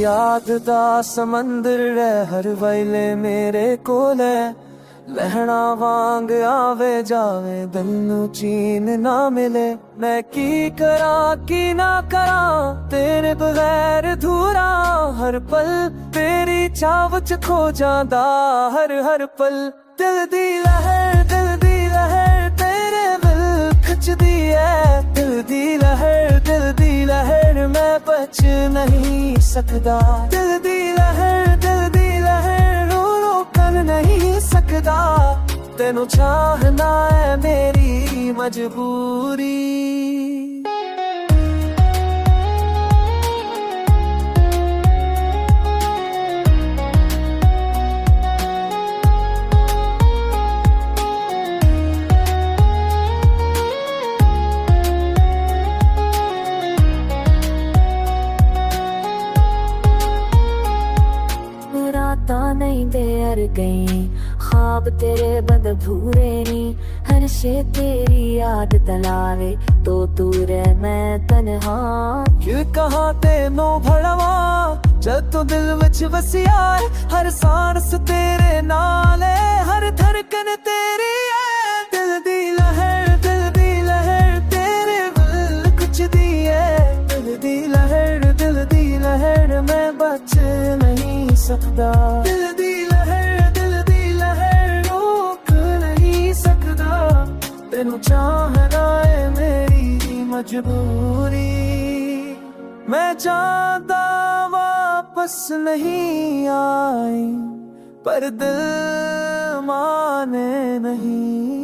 याद दा समंदर रे हर वेले मेरे कोल है। लहना वांग आवे जावे दिल नू चीन ना मिले। मैं की करा की ना करा तेरे बगैर अधूरा। हर पल तेरी चाव च खो जांदा हर हर पल। दिल दी लहर तेरे दिल खिचदी है। दिल दी लहर मैं बच नहीं सकदा। दिल दी लहर रोकन नहीं सकदा। तेनू चाहना है मेरी मजबूरी। नहीं देर गई ख्वाब तेरे बद भूरे नी। हर शे तेरी याद तलावे तो तू रह मैं तन्हा। क्यों कहा तेनू भड़वा जब तू दिल विच वसिया है। हर सांस तेरे नाल है हर धड़कन तेरी है। दिल दी लहर तेरे दिल कुचदी है। दिल दी लहर मैं बच नहीं सकदा। दिल दी लहर रोक नहीं सकदा। तेनू चाहना है मेरी मजबूरी। मैं चाहता वापस नहीं आई पर दिल माने नहीं।